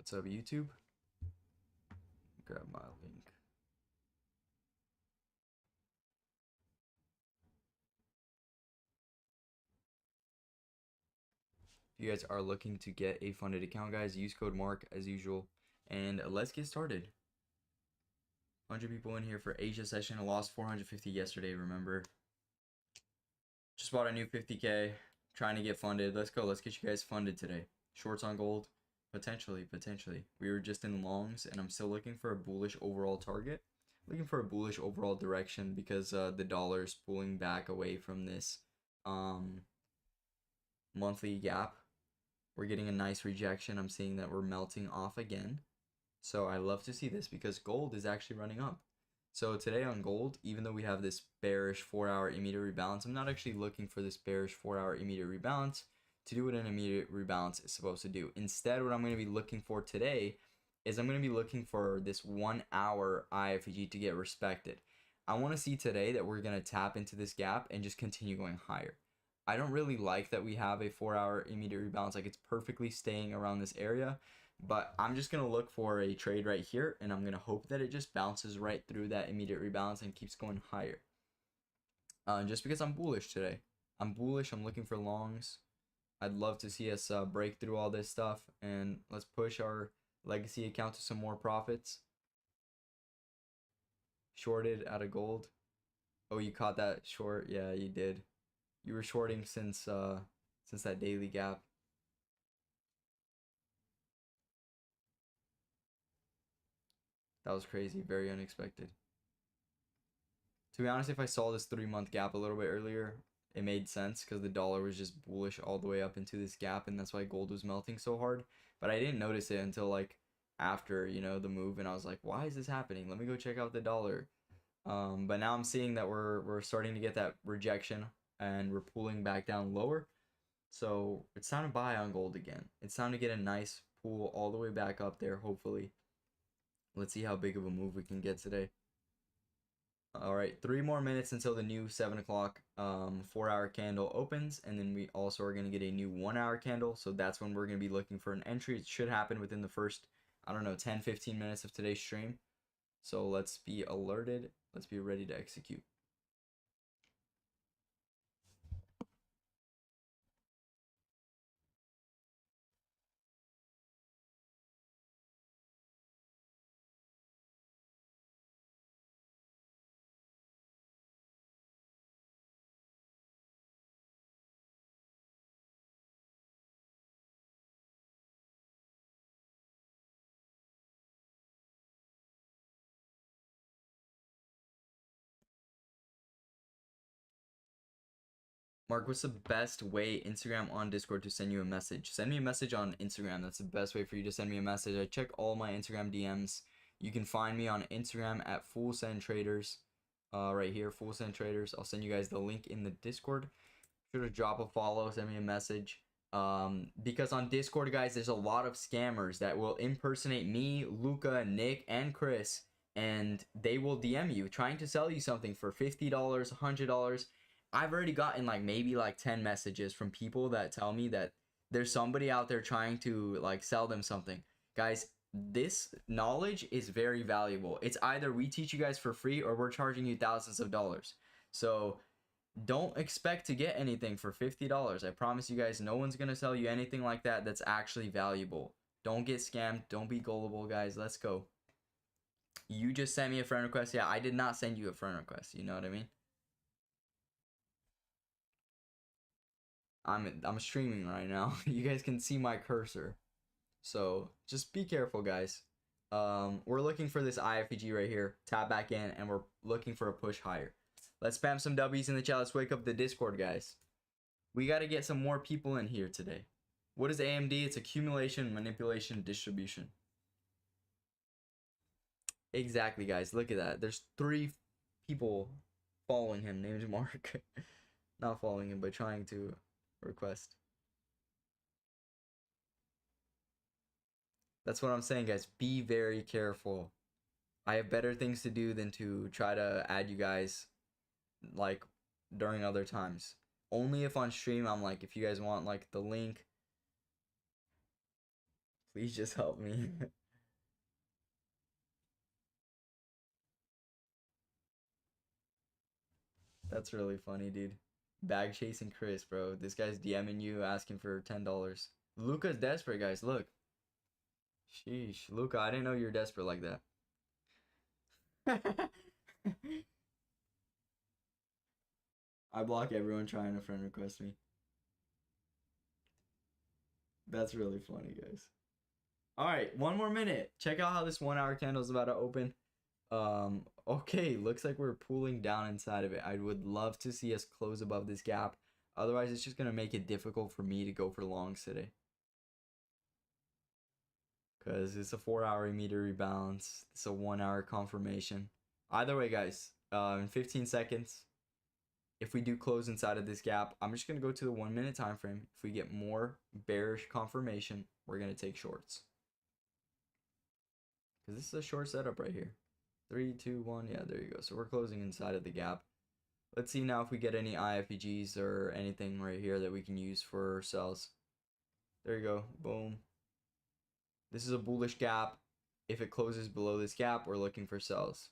What's up, YouTube? Grab my link. If you guys are looking to get a funded account, guys, use code MARK as usual. And let's get started. 100 people in here for Asia session. I lost 450 yesterday, remember? Just bought a new 50K. Trying to get funded. Let's go. Let's get you guys funded today. Shorts on gold. Potentially. We were just in longs, and I'm still looking for a bullish overall target. Looking for a bullish overall direction because the dollar is pulling back away from this monthly gap. We're getting a nice rejection. I'm seeing that we're melting off again. So I love to see this because gold is actually running up. So today on gold, even though we have this bearish 4-hour immediate rebalance, I'm not actually looking for this bearish 4-hour immediate rebalance to do what an immediate rebalance is supposed to do. Instead, what I'm going to be looking for today is I'm going to be looking for this 1-hour IFG to get respected. I want to see today that we're going to tap into this gap and just continue going higher. I don't really like that we have a 4-hour immediate rebalance. Like, it's perfectly staying around this area. But I'm just going to look for a trade right here, and I'm going to hope that it just bounces right through that immediate rebalance and keeps going higher. Just because I'm bullish today. I'm bullish. I'm looking for longs. I'd love to see us break through all this stuff, and let's push our legacy account to some more profits. Shorted out of gold. Oh, you caught that short? Yeah, you did. You were shorting since that daily gap. That was crazy. Very unexpected. To be honest, if I saw this 3-month gap a little bit earlier, it made sense because the dollar was just bullish all the way up into this gap, and that's why gold was melting so hard. But I didn't notice it until like after, you know, the move, and I was like, why is this happening? Let me go check out the dollar. But now I'm seeing that we're starting to get that rejection, and we're pulling back down lower. So it's time to buy on gold again. It's time to get a nice pull all the way back up there, hopefully. Let's see how big of a move we can get today. All right, 3 more minutes until the new 7 o'clock 4-hour candle opens, and then we also are going to get a new 1-hour candle. So that's when we're going to be looking for an entry. It should happen within the first, I don't know, 10-15 minutes of today's stream. So let's be alerted. Let's be ready to execute. Mark, what's the best way, Instagram on Discord, to send you a message? Send me a message on Instagram. That's the best way for you to send me a message. I check all my Instagram DMs. You can find me on Instagram at FullSendTraders. Right here, FullSendTraders. I'll send you guys the link in the Discord. Sure to drop a follow, send me a message. Because on Discord, guys, there's a lot of scammers that will impersonate me, Luca, Nick, and Chris, and they will DM you trying to sell you something for $50, $100. I've already gotten like maybe like 10 messages from people that tell me that there's somebody out there trying to like sell them something. Guys, this knowledge is very valuable. It's either we teach you guys for free or we're charging you thousands of dollars. So don't expect to get anything for $50. I promise you guys, no one's going to sell you anything like that that's actually valuable. Don't get scammed. Don't be gullible, guys. Let's go. You just sent me a friend request. Yeah, I did not send you a friend request. You know what I mean? I'm streaming right now. You guys can see my cursor. So just be careful, guys. We're looking for this IFEG right here. Tap back in, and we're looking for a push higher. Let's spam some W's in the chat. Let's wake up the Discord, guys. We got to get some more people in here today. What is AMD? It's accumulation, manipulation, distribution. Exactly, guys. Look at that. There's 3 people following him named Mark. Not following him, but trying to request. That's what I'm saying, guys. Be very careful. I have better things to do than to try to add you guys like during other times. Only if on stream I'm like, if you guys want like the link, Please just help me. That's really funny, dude. Bag chasing Chris, bro. This guy's DMing you asking for $10. Luca's desperate, guys. Look. Sheesh. Luca, I didn't know you were desperate like that. I block everyone trying to friend request me. That's really funny, guys. Alright, one more minute. Check out how this 1 hour candle is about to open. Okay, looks like we're pulling down inside of it. I would love to see us close above this gap. Otherwise, it's just gonna make it difficult for me to go for longs today. Because it's a 4 hour immediate rebalance. It's a 1 hour confirmation. Either way, guys, in 15 seconds, if we do close inside of this gap, I'm just going to go to the 1 minute time frame. If we get more bearish confirmation, we're going to take shorts. Because this is a short setup right here. 3, 2, 1. Yeah, there you go. So we're closing inside of the gap. Let's see now if we get any IFEGs or anything right here that we can use for sells. There you go. Boom. This is a bullish gap. If it closes below this gap, we're looking for sells.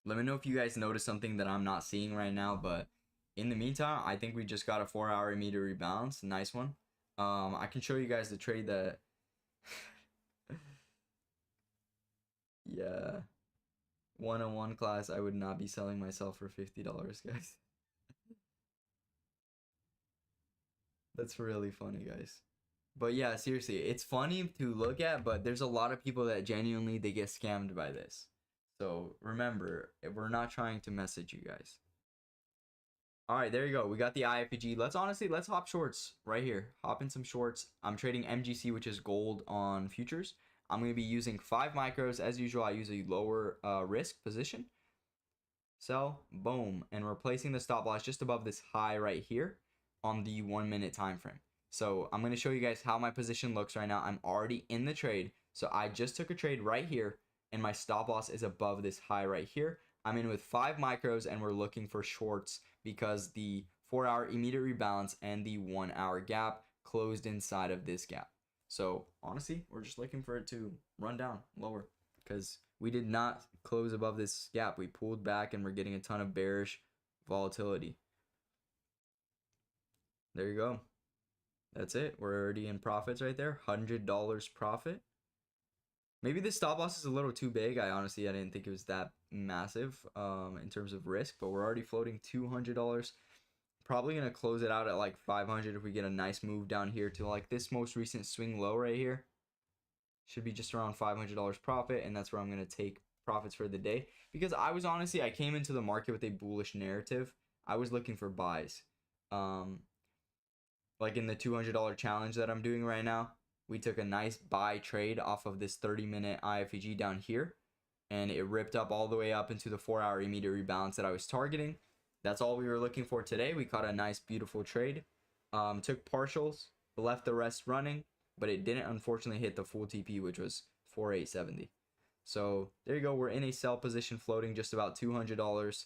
Let me know if you guys notice something that I'm not seeing right now, but in the meantime, I think we just got a 4 hour immediate rebalance. Nice one. I can show you guys the trade that yeah. 101 class, I would not be selling myself for $50, guys. That's really funny, guys. But yeah, seriously, it's funny to look at, but there's a lot of people that genuinely they get scammed by this. So remember, we're not trying to message you guys. All right, there you go. We got the IFPG. Let's hop shorts right here. Hop in some shorts. I'm trading MGC, which is gold on futures. I'm going to be using 5 micros. As usual, I use a lower risk position. Sell, boom, and we're placing the stop loss just above this high right here on the 1 minute time frame. So I'm going to show you guys how my position looks right now. I'm already in the trade. So I just took a trade right here and my stop loss is above this high right here. I'm in with 5 micros and we're looking for shorts because the 4 hour immediate rebalance and the 1 hour gap closed inside of this gap. So honestly, we're just looking for it to run down lower because we did not close above this gap. We pulled back and we're getting a ton of bearish volatility. There you go. That's it. We're already in profits right there. $100 profit. Maybe the stop loss is a little too big. I didn't think it was that massive in terms of risk, but we're already floating $200. Probably going to close it out at like 500 if we get a nice move down here to like this most recent swing low right here. Should be just around $500 profit, and that's where I'm going to take profits for the day. Because I came into the market with a bullish narrative. I was looking for buys. Like in the $200 challenge that I'm doing right now, we took a nice buy trade off of this 30-minute IFEG down here, and it ripped up all the way up into the 4 hour immediate rebalance that I was targeting. That's all we were looking for today. We caught a nice, beautiful trade. Took partials, left the rest running, but it didn't unfortunately hit the full TP, which was 4870. So there you go. We're in a sell position floating just about $200. As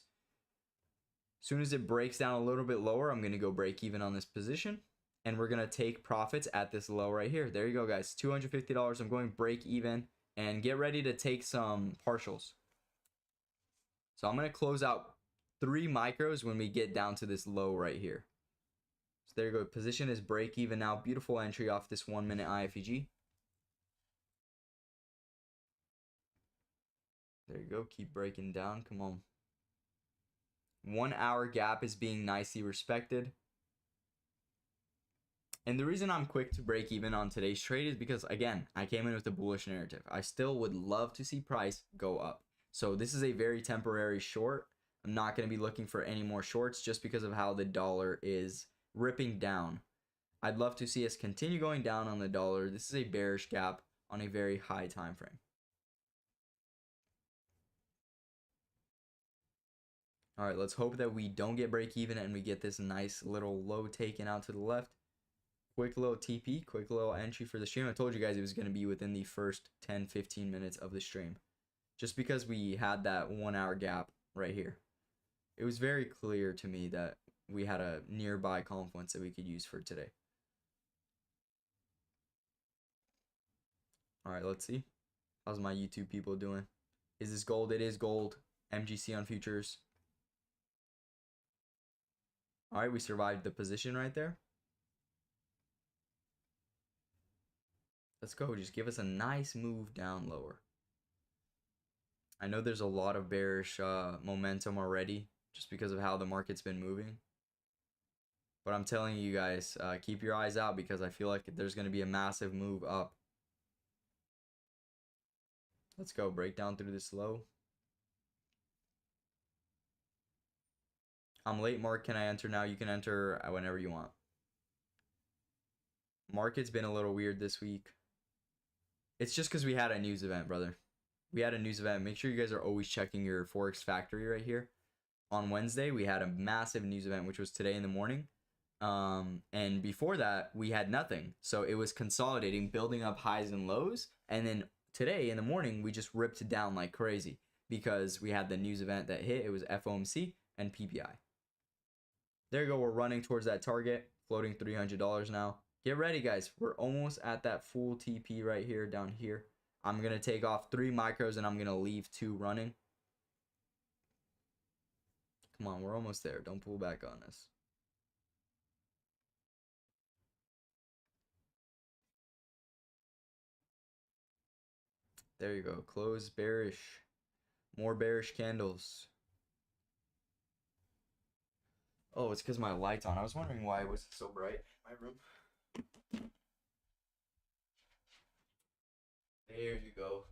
soon as it breaks down a little bit lower, I'm going to go break even on this position. And we're going to take profits at this low right here. There you go, guys. $250. I'm going break even. And get ready to take some partials. So I'm going to close out 3 micros when we get down to this low right here. So there you go. Position is break even now. Beautiful entry off this 1 minute IFEG. There you go. Keep breaking down. Come on. 1 hour gap is being nicely respected. And the reason I'm quick to break even on today's trade is because, again, I came in with a bullish narrative. I still would love to see price go up. So this is a very temporary short. I'm not going to be looking for any more shorts just because of how the dollar is ripping down. I'd love to see us continue going down on the dollar. This is a bearish gap on a very high time frame. All right, let's hope that we don't get break even and we get this nice little low taken out to the left. quick little TP, quick little entry for the stream. I told you guys it was going to be within the first 10-15 minutes of the stream, just because we had that 1 hour gap right here. It was very clear to me that we had a nearby confluence that we could use for today. All right, let's see. How's my YouTube people doing? Is this gold? It is gold. MGC on futures. All right, we survived the position right there. Let's go. Just give us a nice move down lower. I know there's a lot of bearish momentum already just because of how the market's been moving. But I'm telling you guys, keep your eyes out because I feel like there's going to be a massive move up. Let's go. Break down through this low. I'm late, Mark. Can I enter now? You can enter whenever you want. Market's been a little weird this week. It's just because we had a news event, brother. We had a news event. Make sure you guys are always checking your Forex Factory right here. On Wednesday, we had a massive news event, which was today in the morning. And before that, we had nothing. So it was consolidating, building up highs and lows. And then today in the morning, we just ripped down like crazy because we had the news event that hit. It was FOMC and PPI. There you go. We're running towards that target, floating $300 now. Get ready, guys. We're almost at that full TP right here, down here. I'm going to take off 3 micros and I'm going to leave 2 running. Come on, we're almost there. Don't pull back on us. There you go. Close bearish. More bearish candles. Oh, it's because my light's on. I was wondering why it was so bright in my room. There you go.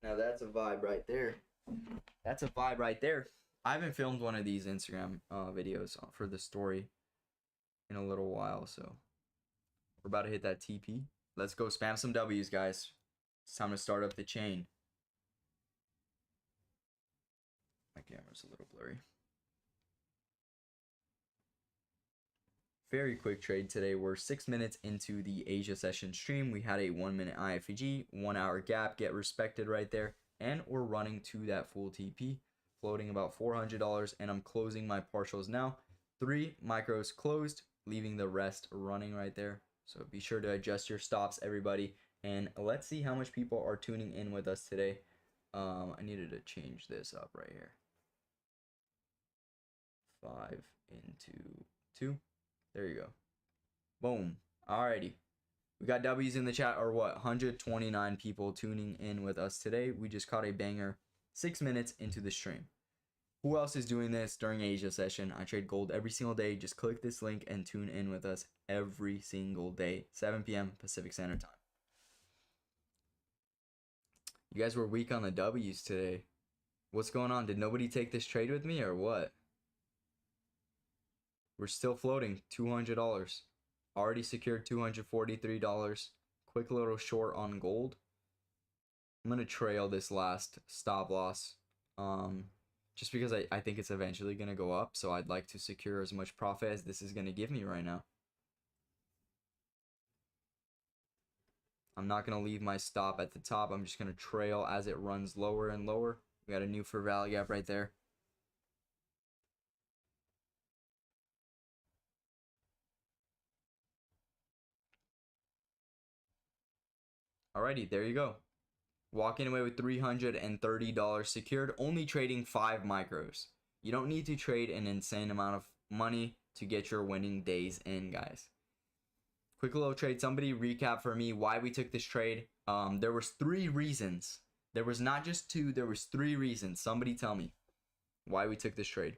Now that's a vibe right there. That's a vibe right there. I haven't filmed one of these Instagram videos for the story in a little while, so we're about to hit that TP. Let's go spam some W's, guys. It's time to start up the chain. My camera's a little blurry. Very quick trade today. We're 6 minutes into the Asia session stream. We had a 1 minute IFEG, 1 hour gap, get respected right there. And we're running to that full TP, floating about $400. And I'm closing my partials now. 3 micros closed, leaving the rest running right there. So be sure to adjust your stops, everybody. And let's see how much people are tuning in with us today. I needed to change this up right here. 5 into 2. There you go. Boom. Alrighty. We got W's in the chat, or what? 129 people tuning in with us today. We just caught a banger 6 minutes into the stream. Who else is doing this during Asia session? I trade gold every single day. Just click this link and tune in with us every single day. 7 p.m. Pacific Standard Time. You guys were weak on the W's today. What's going on? Did nobody take this trade with me or what? We're still floating $200. Already secured $243. Quick little short on gold. I'm going to trail this last stop loss. Just because I think it's eventually going to go up. So I'd like to secure as much profit as this is going to give me right now. I'm not going to leave my stop at the top. I'm just going to trail as it runs lower and lower. We got a new for value gap right there. Alrighty, there you go. Walking away with $330 secured, only trading 5 micros. You don't need to trade an insane amount of money to get your winning days in, guys. Quick little trade. Somebody recap for me why we took this trade. There was 3 reasons. There was not just 2, there was 3 reasons. Somebody tell me why we took this trade.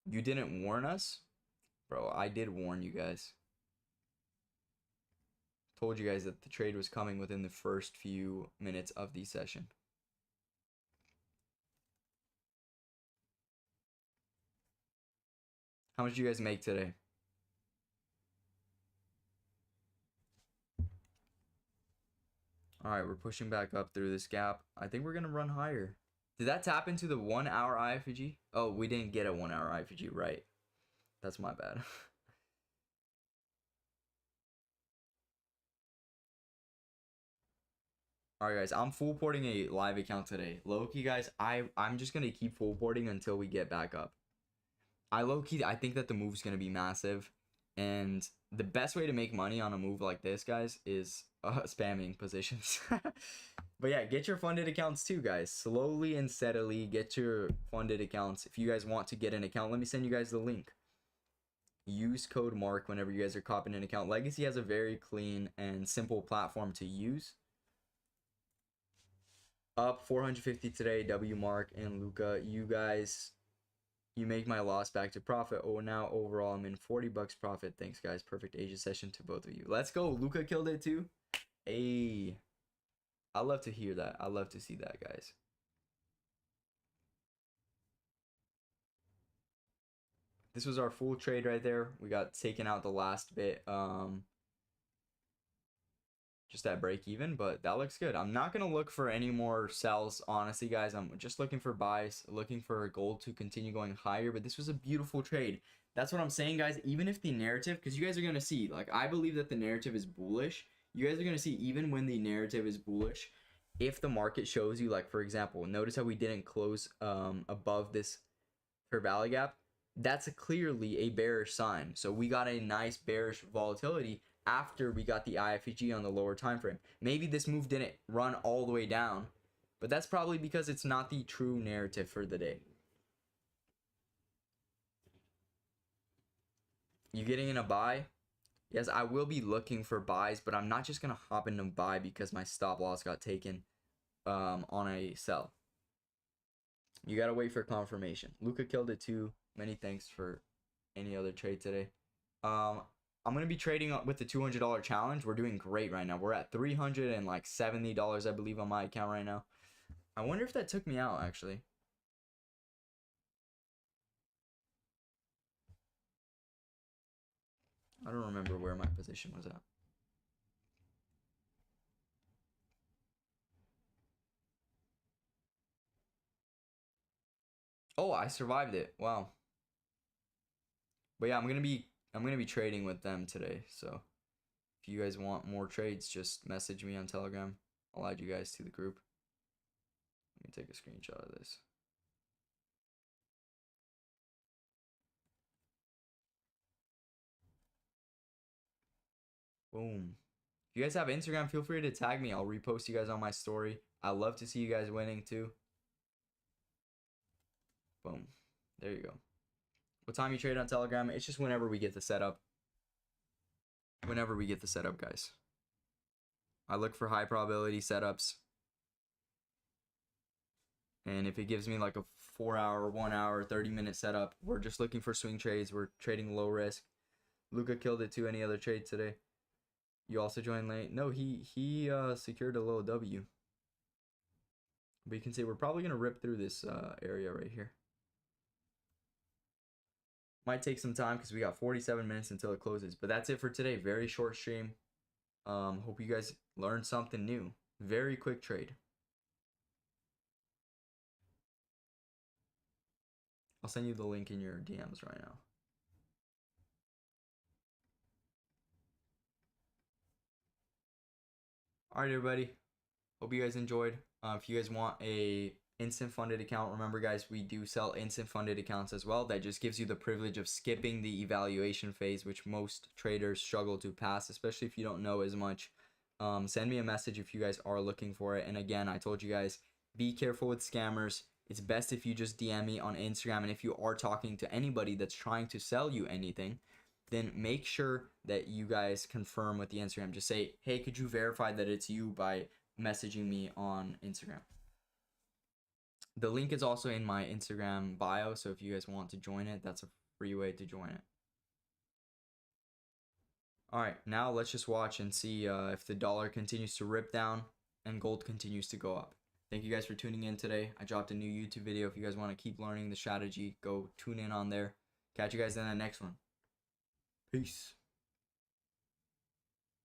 You didn't warn us? Bro, I did warn you guys. Told you guys that the trade was coming within the first few minutes of the session. How much did you guys make today? All right, we're pushing back up through this gap. I think we're gonna run higher. Did that tap into the 1 hour IFG? Oh, we didn't get a 1 hour IFG, right? That's my bad. All right, guys, I'm full porting a live account today. Low-key, guys, I'm just gonna keep full porting until we get back up. I think that the move is gonna be massive, and the best way to make money on a move like this, guys, is spamming positions. But yeah, get your funded accounts too, guys. Slowly and steadily get your funded accounts. If you guys want to get an account, let me send you guys the link. Use code MARK whenever you guys are copying an account. Legacy has a very clean and simple platform to use. Up 450 today, W Mark and Luca. You guys, you make my loss back to profit. Oh, now overall I'm in 40 bucks profit. Thanks, guys. Perfect Asia session to both of you. Let's go. Luca killed it too. Hey, I love to hear that. I love to see that, guys. This was our full trade right there. We got taken out the last bit. Just at break even, but that looks good. I'm not gonna look for any more sells, honestly, guys. I'm just looking for buys, looking for gold to continue going higher. But this was a beautiful trade. That's what I'm saying, guys. Even if the narrative, because you guys are gonna see, like, I believe that the narrative is bullish. You guys are gonna see, even when the narrative is bullish, if the market shows you, like, for example, notice how we didn't close above this fair value gap. That's clearly a bearish sign. So we got a nice bearish volatility after we got the IFG on the lower time frame. Maybe this move didn't run all the way down, but that's probably because it's not the true narrative for the day. You getting in a buy? Yes, I will be looking for buys, but I'm not just gonna hop in a buy because my stop loss got taken on a sell. You gotta wait for confirmation. Luca killed it too. Many thanks for any other trade today. I'm gonna be trading with the $200 challenge. We're doing great right now. We're at $370, I believe, on my account right now. I wonder if that took me out actually. I don't remember where my position was at. Oh, I survived it. Wow. But yeah, I'm gonna be trading with them today. So if you guys want more trades, just message me on Telegram. I'll add you guys to the group. Let me take a screenshot of this. Boom. If you guys have Instagram, feel free to tag me. I'll repost you guys on my story. I love to see you guys winning too. Boom. There you go. What time you trade on Telegram? It's just whenever we get the setup. Whenever we get the setup, guys. I look for high probability setups. And if it gives me like a 4 hour, 1 hour, 30-minute setup, we're just looking for swing trades. We're trading low risk. Luca killed it too. Any other trade today? You also joined late? No, he secured a little W. But you can see we're probably going to rip through this area right here. Might take some time because we got 47 minutes until it closes. But that's it for today. Very short stream. Hope you guys learned something new. Very quick trade. I'll send you the link in your DMs right now. Alright, everybody. Hope you guys enjoyed. If you guys want a instant funded account, remember, guys, we do sell instant funded accounts as well. That just gives you the privilege of skipping the evaluation phase, which most traders struggle to pass, especially if you don't know as much. Send me a message if you guys are looking for it. And again, I told you guys, be careful with scammers. It's best if you just DM me on Instagram. And if you are talking to anybody that's trying to sell you anything, then make sure that you guys confirm with the Instagram. Just say, hey, could you verify that it's you by messaging me on Instagram. The link is also in my Instagram bio, so if you guys want to join it, that's a free way to join it. Alright, now let's just watch and see if the dollar continues to rip down and gold continues to go up. Thank you guys for tuning in today. I dropped a new YouTube video. If you guys want to keep learning the strategy, go tune in on there. Catch you guys in the next one. Peace.